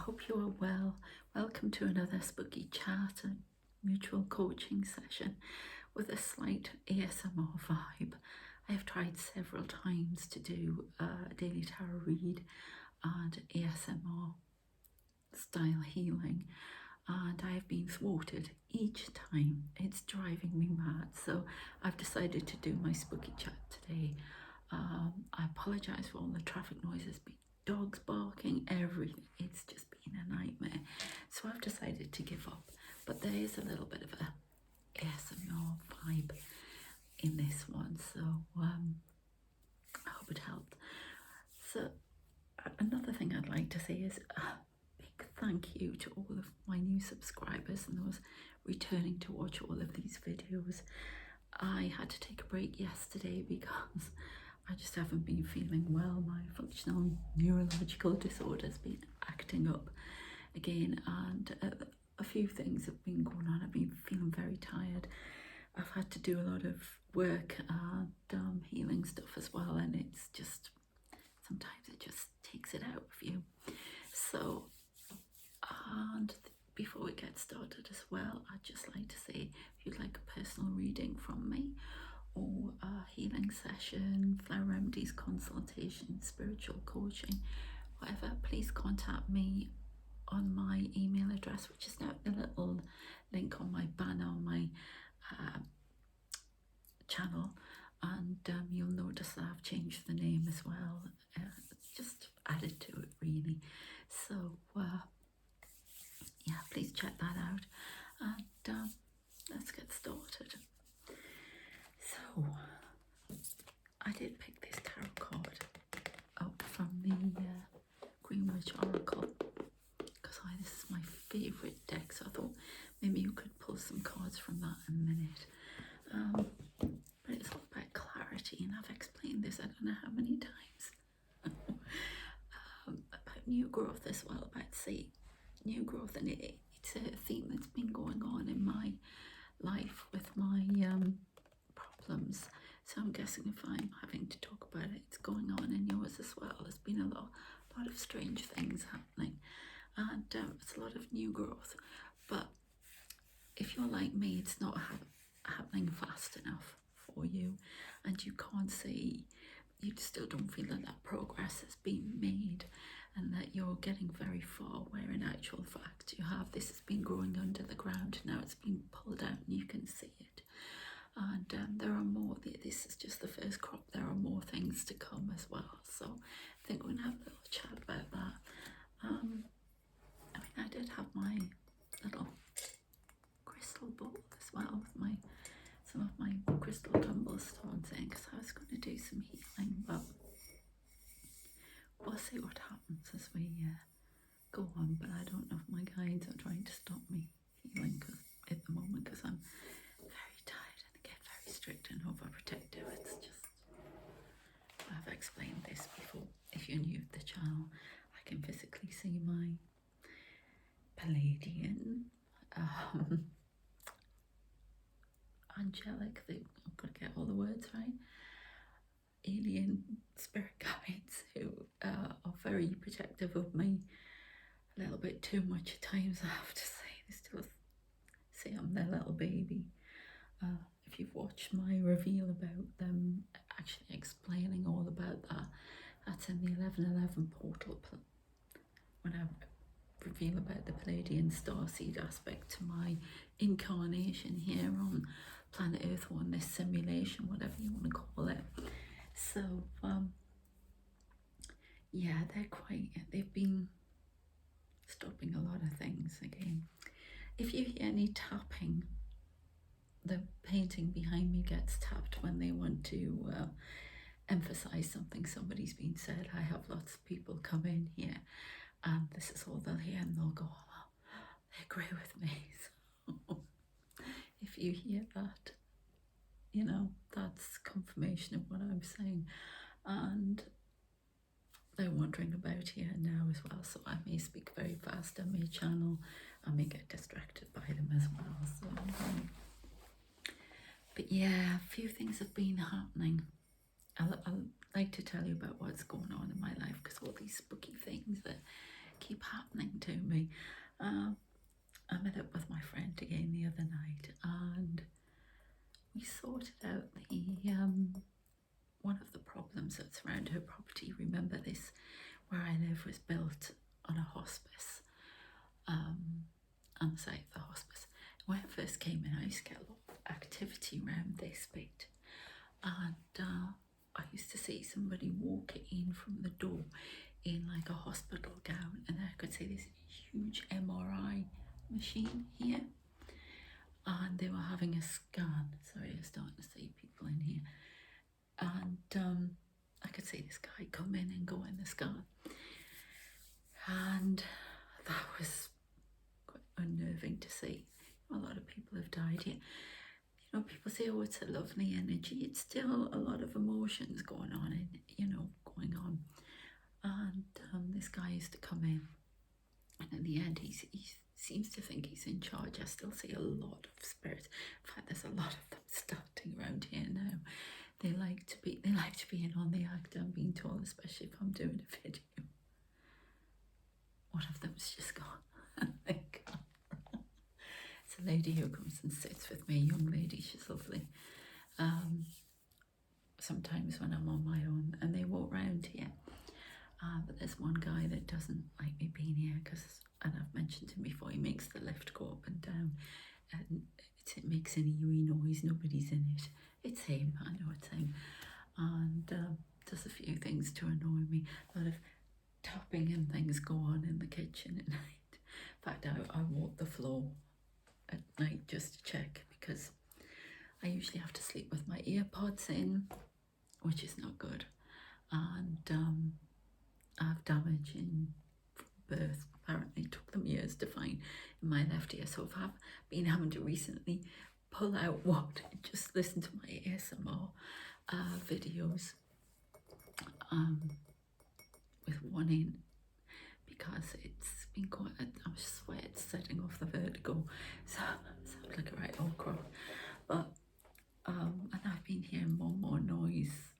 hope you are well. Welcome to another spooky chat and mutual coaching session with a slight ASMR vibe. I have tried several times to do a daily tarot read and ASMR style healing, and I have been thwarted each time. It's driving me mad, so I've decided to do my spooky chat today. I apologise for all the traffic noises, dogs barking, everything. It's just been a nightmare, so I've decided to give up, but there is a little bit of a ASMR vibe in this one, so I hope it helped. So another thing I'd like to say is a big thank you to all of my new subscribers and those returning to watch all of these videos. I had to take a break yesterday because I just haven't been feeling well. My functional neurological disorder has been acting up again, and a few things have been going on. I've been feeling very tired. I've had to do a lot of work and healing stuff as well, and it's just, sometimes it just takes it out of you. So, and before we get started as well, I'd just like to say, if you'd like a personal reading from me, or a healing session, flower remedies consultation, spiritual coaching, whatever, please contact me on my email address, which is now the little link on my banner on my channel, and you'll notice that I've changed the name as well, just added to it really. So yeah, please check that out, and let's get started. So I did pick this tarot card out from the Greenwich Oracle because this is my favourite deck, so I thought maybe you could pull some cards from that in a minute. But it's all about clarity, and I've explained this I don't know how many times. About new growth as well, about new growth, and it's a theme that's been going on in my life with my problems. So I'm guessing if I'm having to talk about it, it's going on in yours as well. There's been a lot of strange things happening, and it's a lot of new growth. But if you're like me, it's not happening fast enough for you, and you can't see, you still don't feel that progress has been made and that you're getting very far, where in actual fact this has been growing under the ground. Now it's been pulled out and you can see it, and there are more. This is just the first crop. There are more things to come as well, so I think we're going to have a little chat about that. I did have my little crystal ball as well with some of my crystal tumblestones in, because I was going to do some healing, but we'll see what happens as we go on. But I don't know if my guides are trying to stop me healing at the moment, because I'm very tired and they get very strict and overprotective. It's just, I've explained this before. If you're new to the channel, I can physically see my Pleiadian, Angelic, I've got to get all the words right, alien spirit guides who are very protective of me, a little bit too much at times, I have to say. They still say I'm their little baby. If you've watched my reveal about them, actually explaining all about that, that's in the 1111 portal, when I reveal about the Pleiadian Starseed aspect to my incarnation here on planet Earth, or in this simulation, whatever you want to call it. So yeah, they've been stopping a lot of things again. If you hear any tapping, the painting behind me gets tapped when they want to emphasize something somebody's been said. I have lots of people come in here, and this is all they'll hear, and they'll go, oh, they agree with me. So if you hear that, that's confirmation of what I'm saying, and they're wandering about here now as well, so I may speak very fast, I may channel, I may get distracted by them as well. So but yeah, a few things have been happening. I'd like to tell you about what's going on in my life, because all these spooky things that keep happening to me. I met up with my friend again the other night, and we sorted out the one of the problems that's around her property. Remember, this where I live was built on a hospice, on the site of the hospice. When I first came in, I used to get a lot of activity around this bit, and I used to see somebody walking in from the door in like a hospital gown, and I could see this huge MRI machine here, and they were having a scan. Sorry, I'm starting to see people in here, and I could see this guy come in and go in the scan, and that was quite unnerving to see. A lot of people have died here. You know, people say, oh, it's a lovely energy. It's still a lot of emotions going on, and this guy used to come in, and in the end, he seems to think he's in charge. I still see a lot of spirits. In fact, there's a lot of them starting around here now. They like to be in on the act, I'm being told, especially if I'm doing a video. One of them's just gone. It's a lady who comes and sits with me, a young lady, she's lovely. Sometimes when I'm on my own, and they walk round here. But there's one guy that doesn't like me being here because, and I've mentioned to him before, he makes the lift go up and down, and it makes an eerie noise. Nobody's in it. It's him. I know it's him, and does a few things to annoy me. A lot of tapping and things go on in the kitchen at night. In fact, I walk the floor at night just to check, because I usually have to sleep with my earpods in, which is not good, and I have damage in birth. Apparently it took them years to find in my left ear, so I've been having to recently pull out one and just listen to my ASMR videos with one in, because it's been quite I swear it's setting off the vertigo, so it sounds like a right old crow. But and I've been hearing more noise,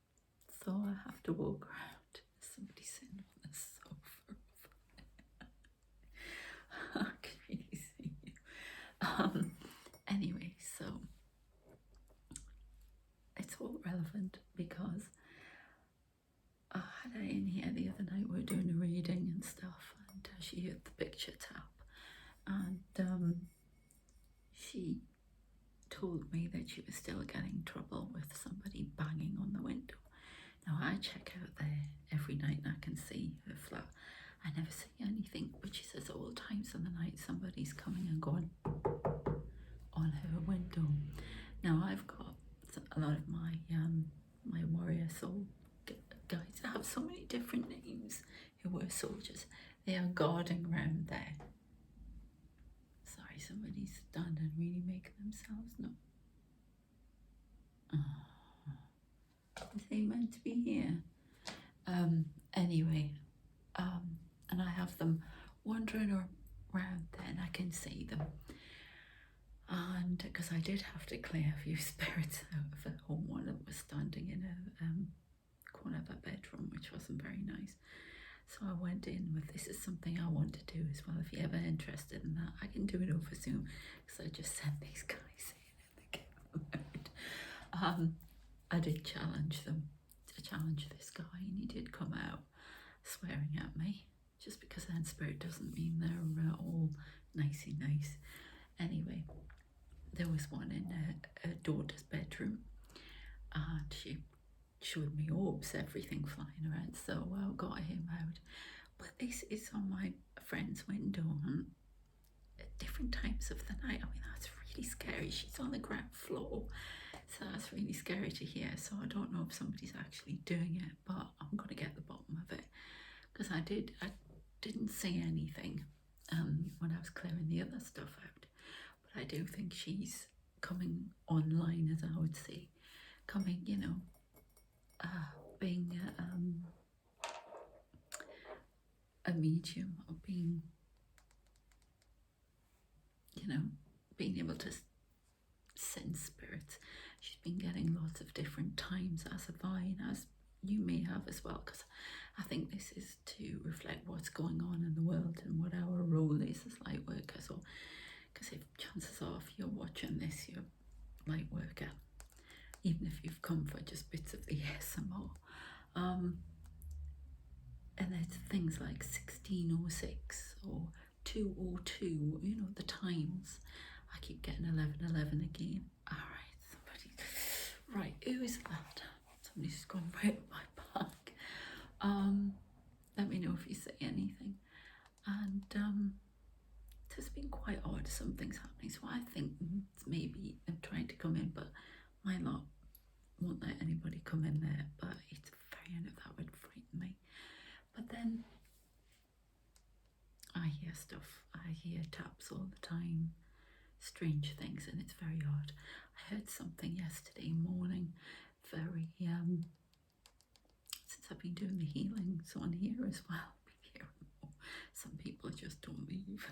so I have to walk around. Somebody sitting on the sofa. I can really see you. Anyway, so it's all relevant because I had her in here the other night. We were doing a reading and stuff, and she heard the picture tap, and she told me that she was still getting trouble with somebody banging on the window. Now, I check out there every night and I can see her flat. I never see anything, but she says all times of the night somebody's coming and going on her window. Now, I've got a lot of my my warrior soul guys that have so many different names who were soldiers. They are guarding around there. Sorry, somebody's standing really making themselves know. Is they meant to be here? Anyway, and I have them wandering around there, and I can see them. And because I did have to clear a few spirits out of the home, one that was standing in a corner of a bedroom, which wasn't very nice. So I went in with, this is something I want to do as well. If you're ever interested in that, I can do it over Zoom, because I just sent these guys in and they came out. I did challenge them to challenge this guy, and he did come out swearing at me. Just because they're in spirit doesn't mean they're all nicey nice. Anyway, there was one in her daughter's bedroom, and she showed me orbs, everything flying around, so I got him out. But this is on my friend's window, and at different times of the night. I mean, that's really scary. She's on the ground floor, so that's really scary to hear. So I don't know if somebody's actually doing it, but I'm going to get the bottom of it, because I didn't see anything when I was clearing the other stuff out. But I do think she's coming online, as I would say, coming, you know, being a medium, or being, you know, being able to sense spirits. She's been getting lots of different times, as have I, and as you may have as well, because I think this is to reflect what's going on in the world and what So, because if chances are, if you're watching this, you're a light worker, even if you've come for just bits of the ASMR. And there's things like 1606 or 202, you know, the times. I keep getting 1111 again. All right, somebody. Right, who is that? Somebody's gone right up my back. Let me know if you say anything. And it's been quite odd. Something's happening, so I think it's maybe I'm trying to come in, but my lot won't let anybody come in there. But it's very end of that would frighten me. But then I hear stuff. I hear taps all the time, strange things, and it's very odd. I heard something yesterday morning, very since I've been doing the healings on here as well, I've been hearing more. Some people just don't leave.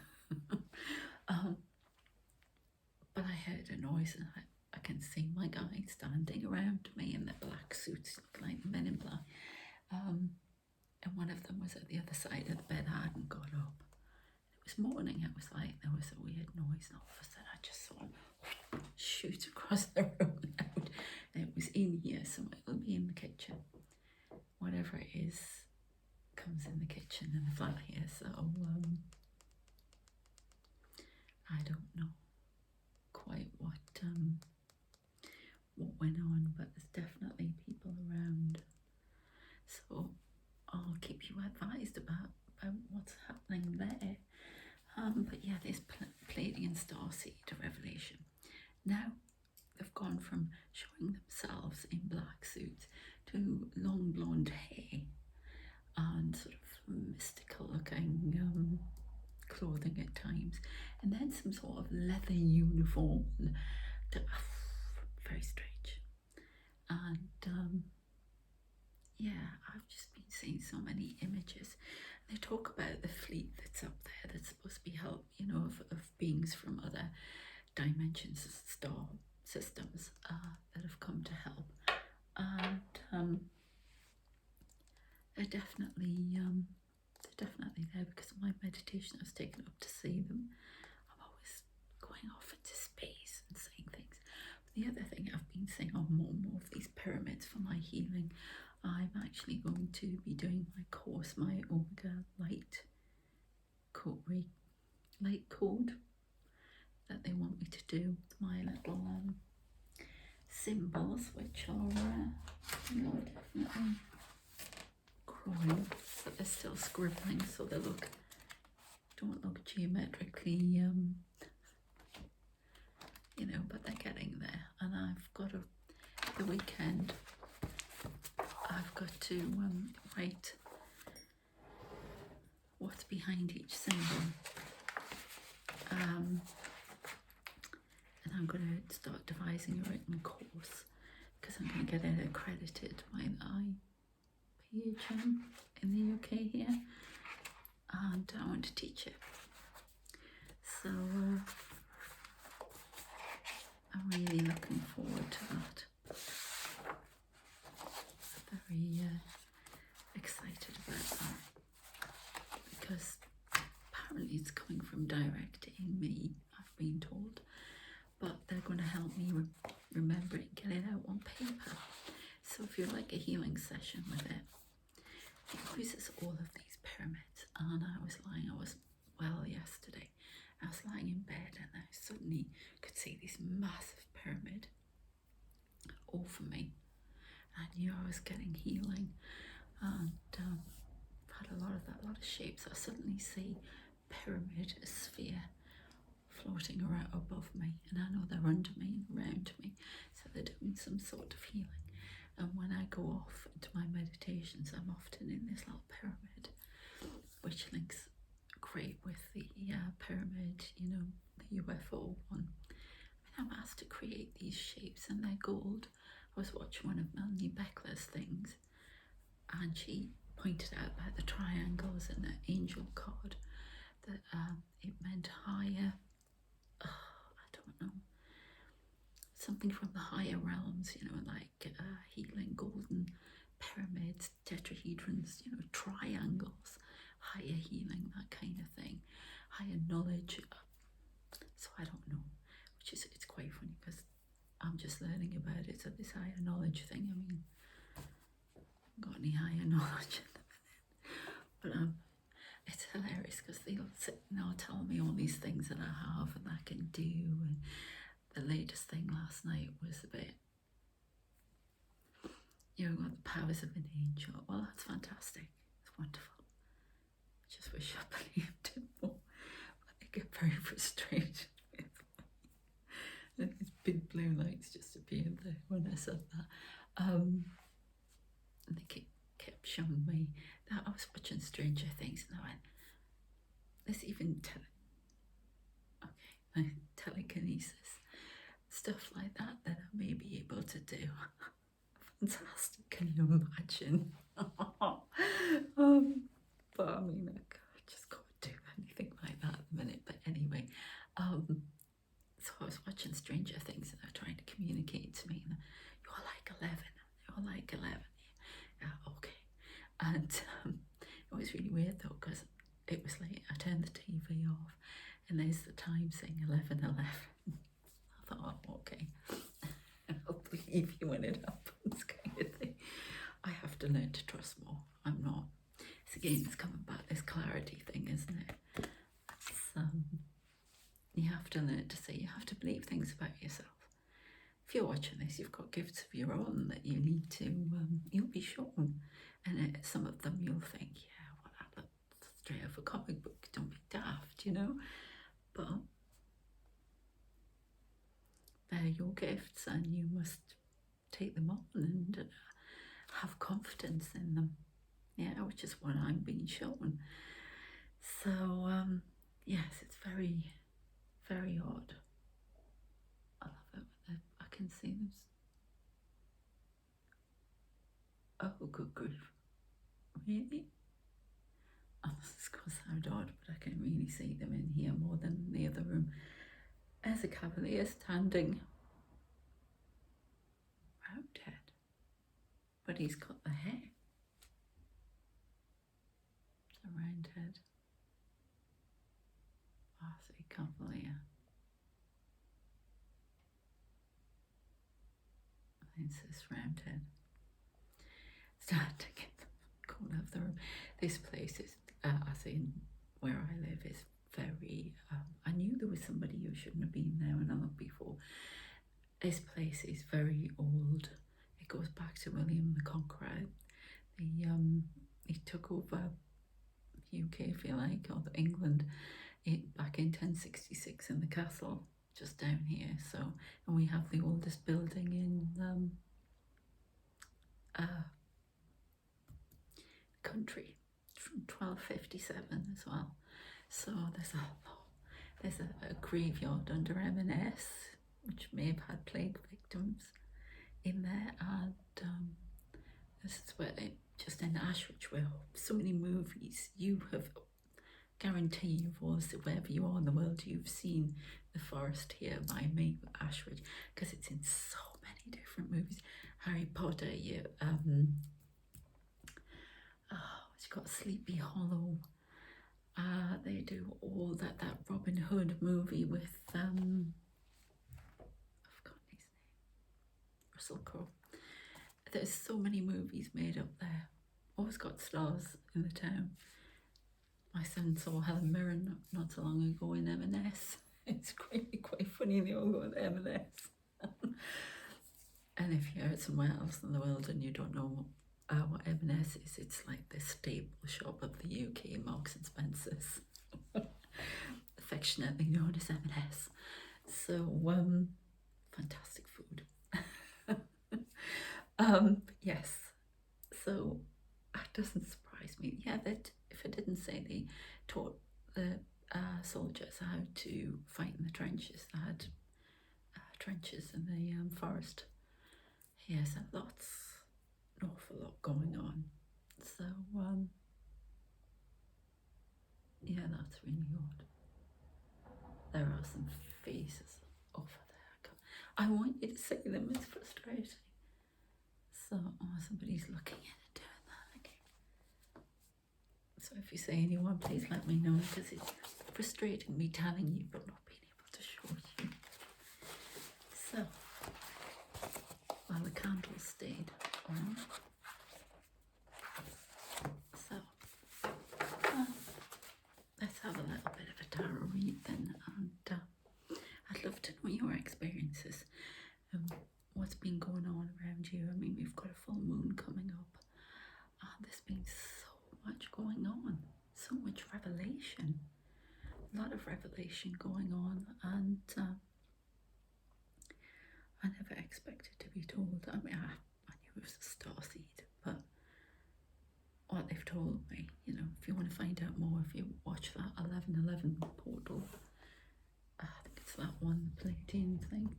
But I heard a noise, and I can see my guy standing around me in the black suits, like the men in black. And one of them was at the other side of the bed. I hadn't got up. It was morning. It was like there was a weird noise, and all of a sudden I just saw him shoot across the room out. And it was in here, so it'll be in the kitchen. Whatever it is comes in the kitchen in the flat here. So I don't know quite what went on, but there's definitely people around. So I'll keep you advised about what's happening there. But yeah, this Pleiadian Starseed revelation. Now they've gone from showing themselves in black suits to long blonde hair and sort of mystical looking clothing at times, and then some sort of leather uniform. Very strange. And yeah, I've just been seeing so many images. They talk about the fleet that's up there that's supposed to be help, you know, of beings from other dimensions, star systems that have come to help. And they're definitely there, because of my meditation I was taken up to see them. I'm always going off into space and saying things. But the other thing I've been saying on more and more of these pyramids for my healing. I'm actually going to be doing my course, my Omega light code that they want me to do with my little symbols, which are definitely growing, but they're still scribbling, so they don't look geometrically, you know, but they're getting there. And I've got the weekend. I've got to write what's behind each symbol, and I'm going to start devising a written course, because I'm going to get it accredited by the IPHM in the UK here, and I want to teach it. So I'm really looking forward to that. Very excited about that, because apparently it's coming from directing me, I've been told, but they're going to help me remember it, get it out on paper. So if you like a healing session with it uses all of these pyramids. And I was yesterday I was lying in bed, and I suddenly could see this massive pyramid over me. I knew I was getting healing, and I've had a lot of that, a lot of shapes. I suddenly see pyramid, a sphere floating around above me, and I know they're under me and around me, so they're doing some sort of healing. And when I go off into my meditations, I'm often in this little pyramid, which links great with the pyramid, you know, the UFO one. And I'm asked to create these shapes, and they're gold. I was watching one of Melanie Beckler's things, and she pointed out about the triangles and the angel card, that it meant higher, I don't know, something from the higher realms, you know, like healing, golden pyramids, tetrahedrons, you know, triangles, higher healing, that kind of thing, higher knowledge, I don't know, it's quite funny because I'm just learning about it. So this higher knowledge thing, I mean, I've got any higher knowledge at the minute, but it's hilarious because they'll sit and they'll tell me all these things that I have and I can do. And the latest thing last night was a bit, got the powers of an angel. Well, that's fantastic. It's wonderful. I just wish I believed it more. But I get very frustrated with and these big blue lights just appeared there when I said that. And they kept showing me that I was watching Stranger Things, and I went, there's even telekinesis, stuff like that I may be able to do. Fantastic, can you imagine? But I mean, I just can't do anything like that at the minute. But anyway, so I was watching Stranger Things and they're trying to communicate to me. And, you're like 11. You're like 11. Yeah, okay. And it was really weird though, because it was late. I turned the TV off and there's the time saying 11:11. I thought, oh, okay. I'll believe you when it happens, kind of thing. I have to learn to trust more. I'm not. It's coming back, this clarity thing, isn't it? You have to learn to say, you have to believe things about yourself. If you're watching this, you've got gifts of your own that you need to, you'll be shown. And some of them you'll think, yeah, well, that looks straight off a comic book, don't be daft, But they're your gifts and you must take them on and have confidence in them. Yeah, which is what I'm being shown. So, yes, it's very, very odd. I love it when I can see them. Oh, good grief. Really? Oh, this is going to sound odd, but I can really see them in here more than in the other room. There's a cavalier standing. Roundhead. But he's got the hair. A round head. Oh, I see, cavalier. It's this round head. Standing in the corner of the room. This place is, as in where I live, is very, I knew there was somebody who shouldn't have been there when I looked before. This place is very old. It goes back to William the Conqueror. He took over UK, if you like, or England, back in 1066 in the castle just down here. So, and we have the oldest building in country from 1257 as well. So there's a graveyard under M&S, which may have had plague victims in there, and this is where just in Ashridge, where so many movies you have, guarantee you've also, wherever you are in the world, you've seen the forest here by me, Ashridge, because it's in so many different movies. Harry Potter, you it's got Sleepy Hollow. They do all that Robin Hood movie with I've forgotten his name, Russell Crowe. There's so many movies made up there. Always got stars in the town. My son saw Helen Mirren not so long ago in M&S. It's quite funny, they all go to M&S. And if you're somewhere else in the world and you don't know what M&S is, it's like the staple shop of the UK, Marks and Spencer's, affectionately known as M&S. So, fantastic food. Yes, so that doesn't surprise me. Yeah, that if it didn't say they taught the soldiers how to fight in the trenches, they had trenches in the forest. Yes, an awful lot going on. So, yeah, that's really odd. There are some faces over there. I want you to see them, it's frustrating. So, somebody's looking in and doing that again. So if you see anyone, please let me know, because it's frustrating me telling you but not being able to show stayed on. So let's have a little bit of a tarot read then, and I'd love to know your experiences. What's been going on around you. I mean, we've got a full moon coming up, and there's been so much going on, so much revelation, a lot of revelation going on, and I never expected to be told. I mean, I knew it was a starseed, but what they've told me, you know, if you want to find out more, if you watch that 1111 portal, I think it's that one, the Pleiadian thing.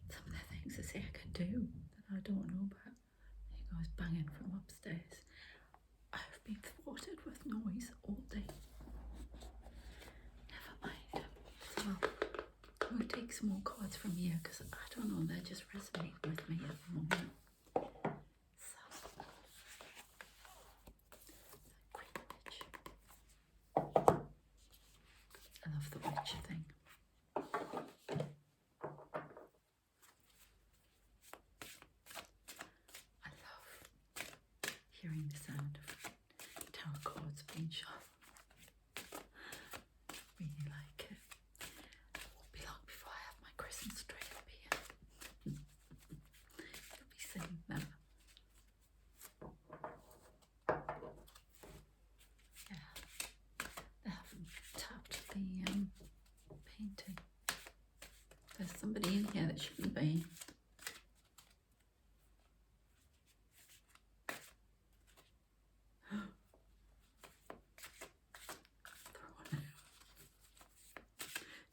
Some of the things they say I can do that I don't know about. There goes banging from upstairs. I've been thwarted with noise all day. Never mind. So I'm going to take some more cards from here because I don't know, they're just resonating with me at the moment. So, Queen Witch. I love the witch thing. Hearing the sound of tarot cards being shuffled. Really like it. It won't be long before I have my Christmas tree up here. You'll be seeing that. Yeah, they haven't tapped the painting. There's somebody in here that shouldn't be.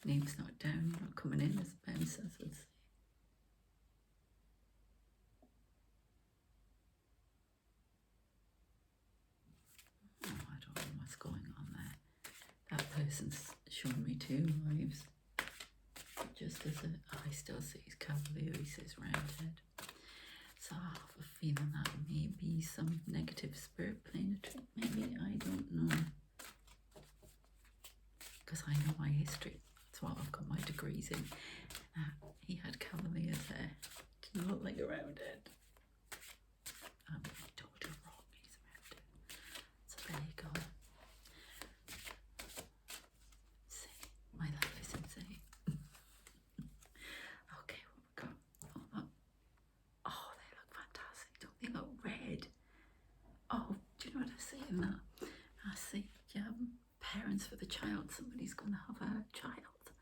Name's not down, not coming in as bouncers, let's see. Oh, I don't know what's going on there. That person's shown me 2 lives. Just as I still see his cavalier, he says roundhead. So I have a feeling that may be some negative spirit playing a trick, maybe, I don't know. Because I know my history. That's what I've got my degrees in. He had cavaliers there. Didn't look like a roundhead. I told you wrong, he's a roundhead. So there you go. See, my life is insane. Okay, what we got? Oh, they look fantastic. Don't they look red? Oh, do you know what I see in that? I see parents for the child. Somebody's going to have a child.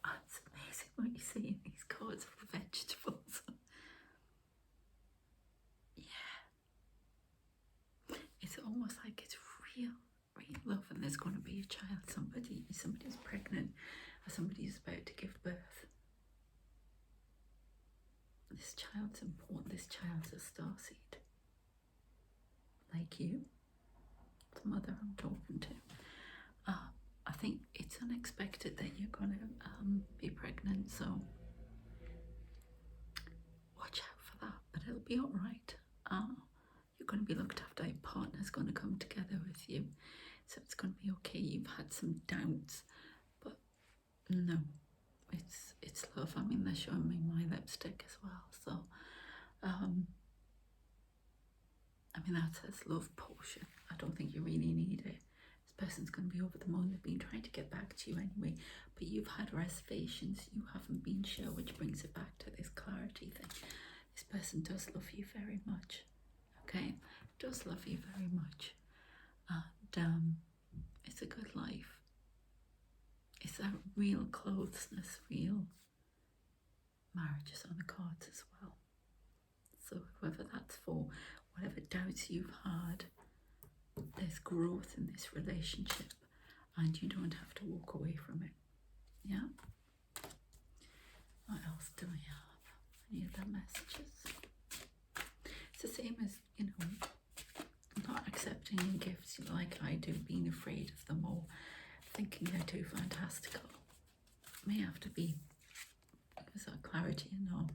Oh, it's amazing what you see in these cards of vegetables. Yeah. It's almost like it's real love, and there's going to be a child. Somebody's pregnant, or somebody's about to give birth. This child's important. This child's a starseed. Like you. The mother I'm talking to. I think it's unexpected that you're going to be pregnant, so watch out for that, but it'll be all right. You're going to be looked after. Your partner's going to come together with you, so it's going to be okay. You've had some doubts, but no, it's love. I mean, they're showing me my lipstick as well, so I mean, that says love potion. I don't think you really need it. This person's going to be over the moon. They've been trying to get back to you anyway, but you've had reservations. You haven't been sure, which brings it back to this clarity thing. This person does love you very much, okay? Does love you very much. And it's a good life. It's a real closeness, real marriages on the cards as well. So whoever that's for, whatever doubts you've had, there's growth in this relationship, and you don't have to walk away from it. Yeah? What else do we have? Any other messages? It's the same as, you know, not accepting your gifts like I do, being afraid of them or thinking they're too fantastical. It may have to be because of clarity and our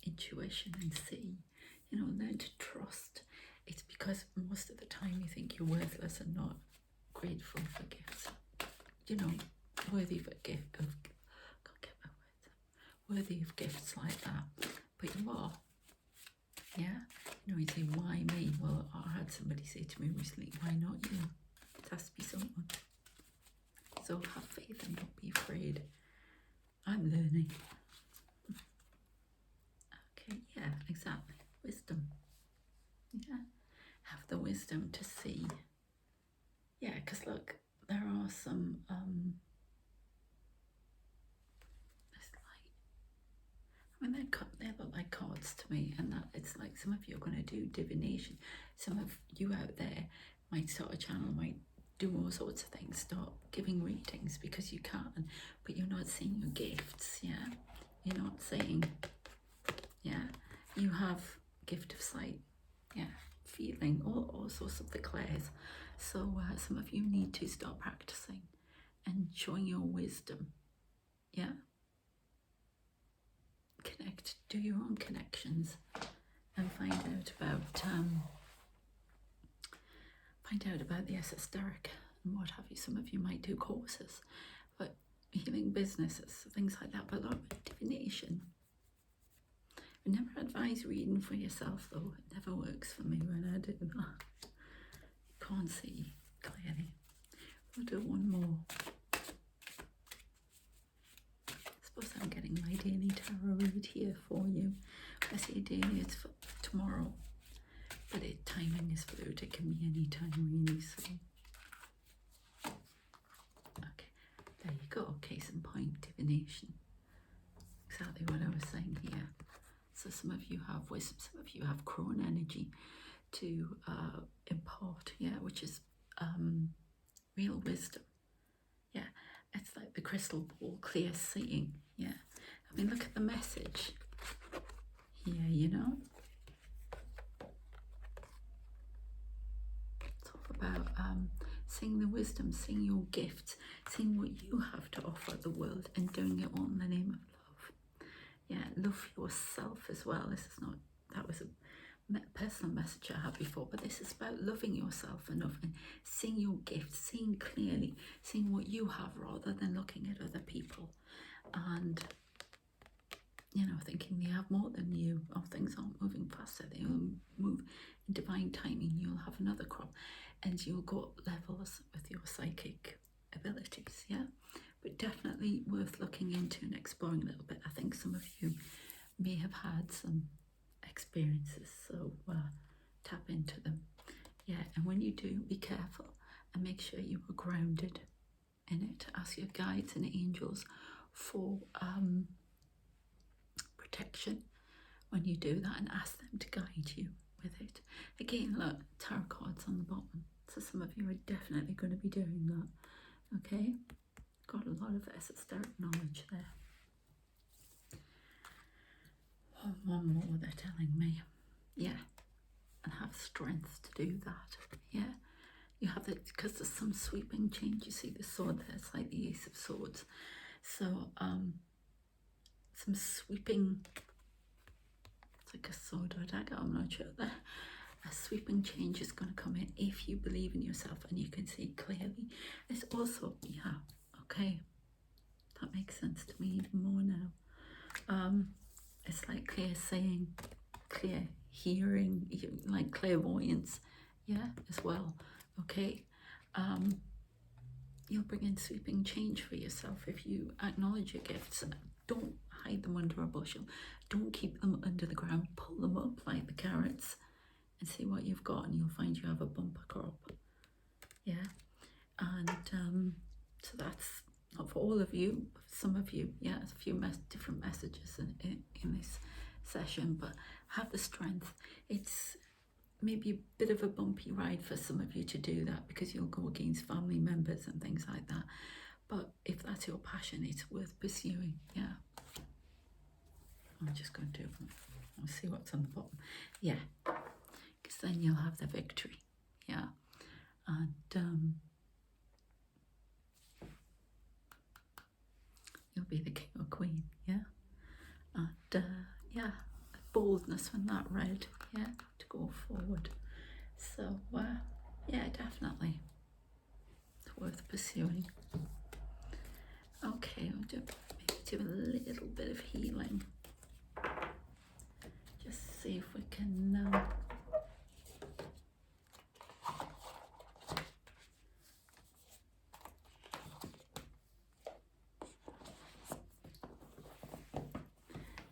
intuition, and see, you know, learn to trust. It's because most of the time you think you're worthless and not grateful for gifts. You know, worthy for gift of, can't get my words out. worthy of gifts like that, but you are. Yeah, you know, you say, why me? Well, I had somebody say to me recently, why not you? It has to be someone. So have faith and don't be afraid. I'm learning. Okay, yeah, exactly. Wisdom. Yeah, have the wisdom to see. Yeah, because look, there are some, it's like, I mean, they look like cards to me, and that it's like some of you are going to do divination. Some of you out there might start a channel, might do all sorts of things, start giving readings because you can, but you're not seeing your gifts, yeah? You're not saying, yeah, you have gift of sight, yeah, feeling, all sorts of the clairs. So some of you need to start practicing and showing your wisdom, yeah? Connect, do your own connections and find out about the esoteric and what have you. Some of you might do courses, but healing businesses, things like that, but a lot of divination. I never advise reading for yourself though. It never works for me when I do that. You can't see clearly. We'll do one more. I suppose I'm getting my daily tarot read here for you. I say daily, it's for tomorrow, but timing is fluid. It can be any time really. So, okay, there you go. Case in point, divination. Exactly what I was saying here. So some of you have wisdom, some of you have crone energy to impart, yeah, which is real wisdom. Yeah, it's like the crystal ball, clear seeing. Yeah, I mean, look at the message here, you know. It's all about seeing the wisdom, seeing your gifts, seeing what you have to offer the world, and doing it all in the name of love. Yeah, love yourself as well. This is not, that was a personal message I had before, but this is about loving yourself enough and seeing your gifts, seeing clearly, seeing what you have rather than looking at other people and, you know, thinking they have more than you, or things aren't moving faster, they will move in divine timing. You'll have another crop and you'll go up levels with your psychic abilities, yeah? But definitely worth looking into and exploring a little bit. I think some of you may have had some experiences, so tap into them. Yeah, and when you do, be careful and make sure you are grounded in it. Ask your guides and angels for protection when you do that, and ask them to guide you with it. Again, look, tarot cards on the bottom, so some of you are definitely going to be doing that. Okay, got a lot of esoteric knowledge there. One more they're telling me. Yeah, and have strength to do that. Yeah, you have it because there's some sweeping change. You see the sword there, it's like the Ace of Swords. So some sweeping, it's like a sword or a dagger, I'm not sure there. A sweeping change is going to come in if you believe in yourself and you can see clearly. It's also, yeah, okay, that makes sense to me even more now. It's like clear seeing, clear hearing, like clairvoyance, yeah, as well. Okay, you'll bring in sweeping change for yourself if you acknowledge your gifts. Don't hide them under a bushel. Don't keep them under the ground. Pull them up like the carrots and see what you've got, and you'll find you have a bumper crop. Yeah, and so that's not for all of you, some of you. Yeah, there's a few different messages in this session, but have the strength. It's maybe a bit of a bumpy ride for some of you to do that because you'll go against family members and things like that, but if that's your passion, it's worth pursuing. Yeah, I'm just going to I'll see what's on the bottom. Yeah, because then you'll have the victory. Yeah, and you'll be the king or queen. Yeah, and yeah, boldness from that red, yeah, to go forward. So yeah, definitely it's worth pursuing. Okay, we'll do maybe do a little bit of healing. Just see if we can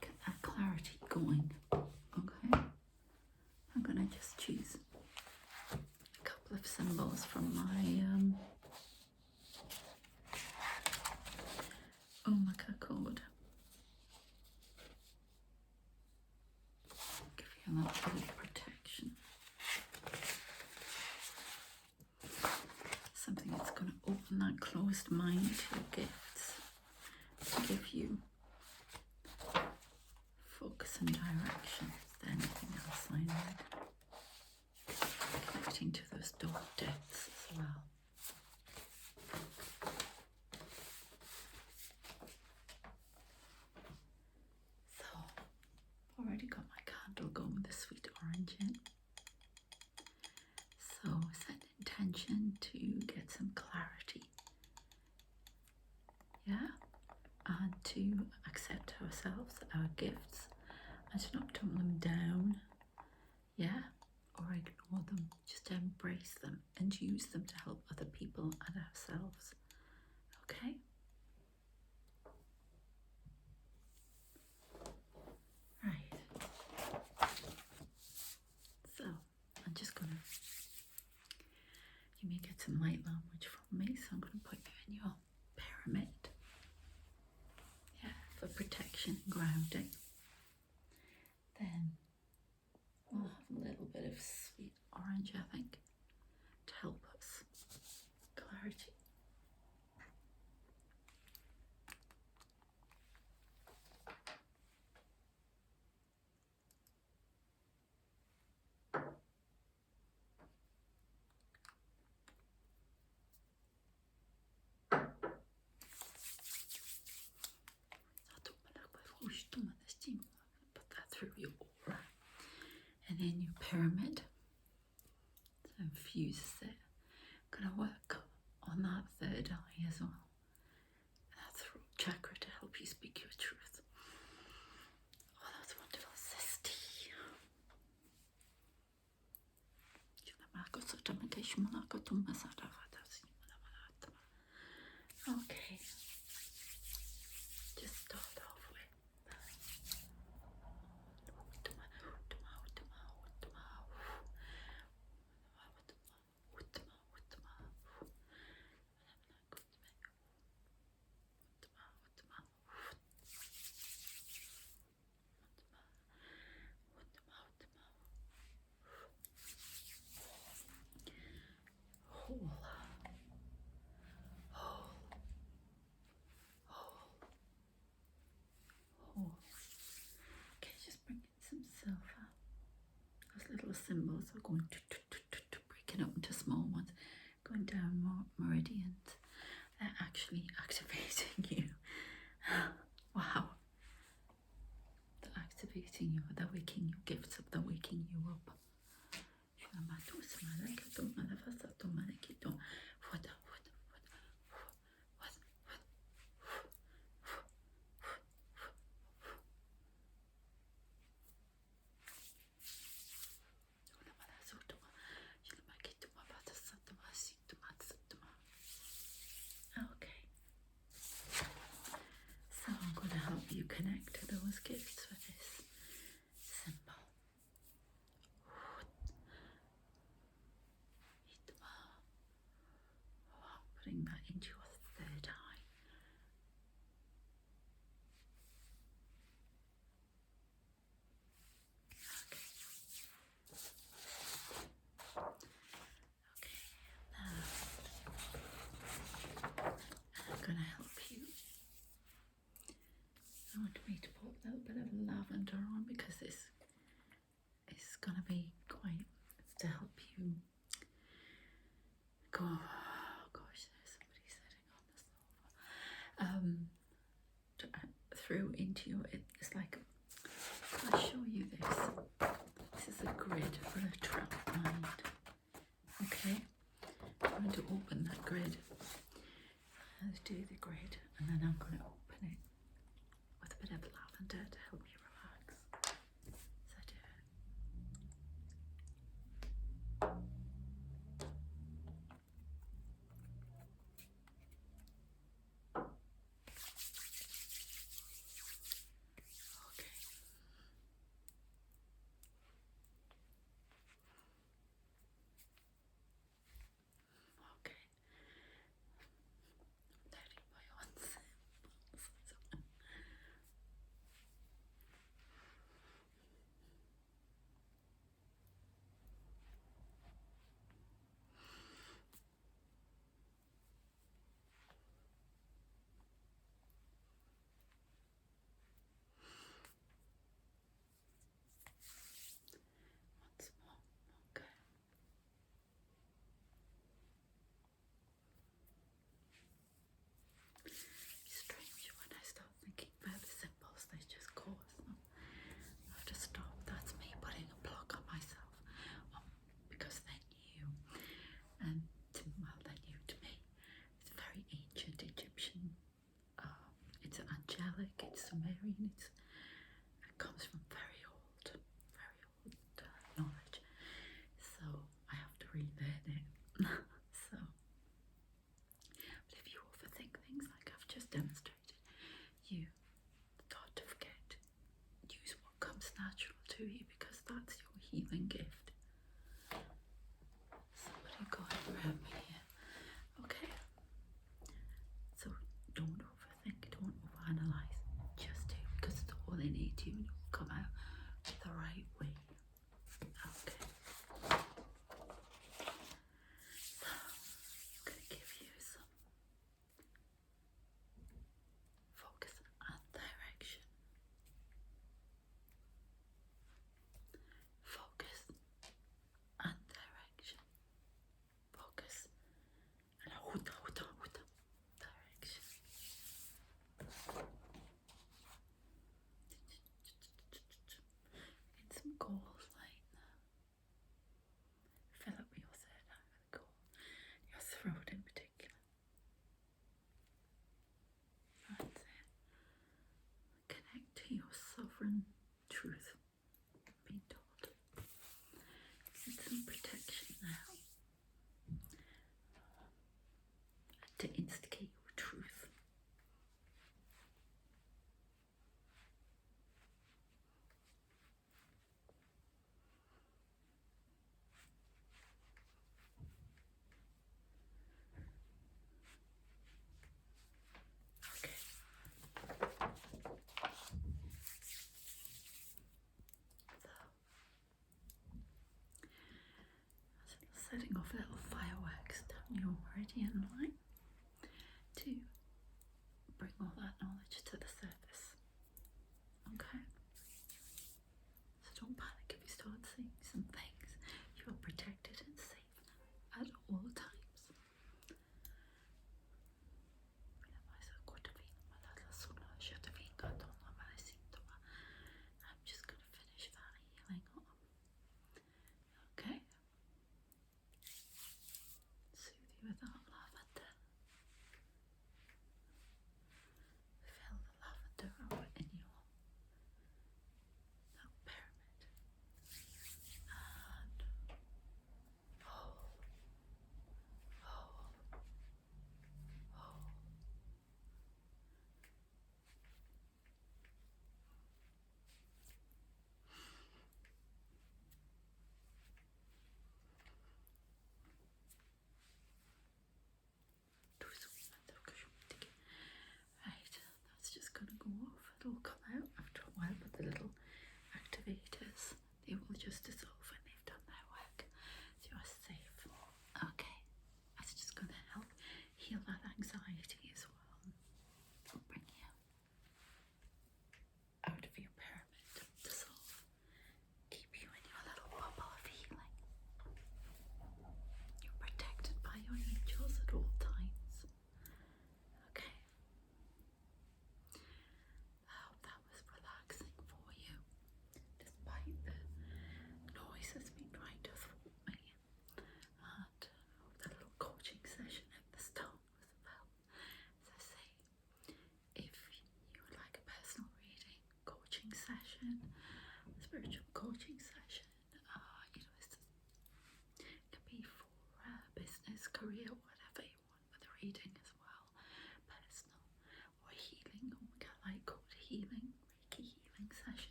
get that clarity going. Okay, I'm gonna just choose a couple of symbols from my Omega cord. Give you a little bit of protection. Something that's going to open that closed mind to your gifts, to give you focus and direction. Is there anything else I need? Connecting to those dark depths as well. Already got my candle going with the sweet orange in. So set intention to get some clarity. Yeah? And to accept ourselves, our gifts, and to not tone them down. Yeah? Or ignore them. Just embrace them and use them to help other people and ourselves. Okay? You may get some light language from me, so I'm going to put you in your pyramid. Yeah, for protection and grounding. Then we'll have a little bit of sweet orange, I think, to help us. Clarity. Put that through your aura and then your pyramid. So infuses it. Gonna work on that third eye as well. And that throat chakra to help you speak your truth. Oh, that's wonderful, Sisti. Okay. Just start off with Okay, just bring in some silver. Those little symbols are going to breaking up into small ones, going down more meridians. They're actually activating you. Wow. They're activating you. They're waking your gifts up. They're waking you up. Okay. So I'm going to help you connect to those gifts with this symbol. Putting that into your third eye. Okay, now I'm going to help you. I want me to put a little bit of lavender on because this is going to be quite to help you go. Oh gosh, there's somebody sitting on the sofa. Through into your. It's like. I'll show you this. This is a grid for a trap mind. Okay, I'm going to open that grid. Let's do the grid, and then I'm going to open it. a bit of lavender to help you relax. So I do it. Okay. Okay. Letting my own symbols. Once more. Okay. It's strange when I start thinking about the symbols, they just cause them. I have to stop. That's me putting a block on myself. Because they're new. And they're new to me. It's very ancient Egyptian. It's Angelic, it's Sumerian, it comes from very old knowledge. So I have to relearn it. So, but if you overthink things like I've just demonstrated, you start to forget. Use what comes natural to you because that's your healing gift. Somebody going around me here. Okay. So don't overthink, don't overanalyze. Just do because it's all innate to you and it will come out the right way. Okay. So I'm going to give you some focus and direction. Focus and direction. Focus and direction. Get some gold light now. Fill up your third eye with gold. Your throat in particular. That's it. Connect to your sovereign truth. Being told. Get some protection now. To instigate your truth. Okay. So, setting off little fireworks down your meridian line.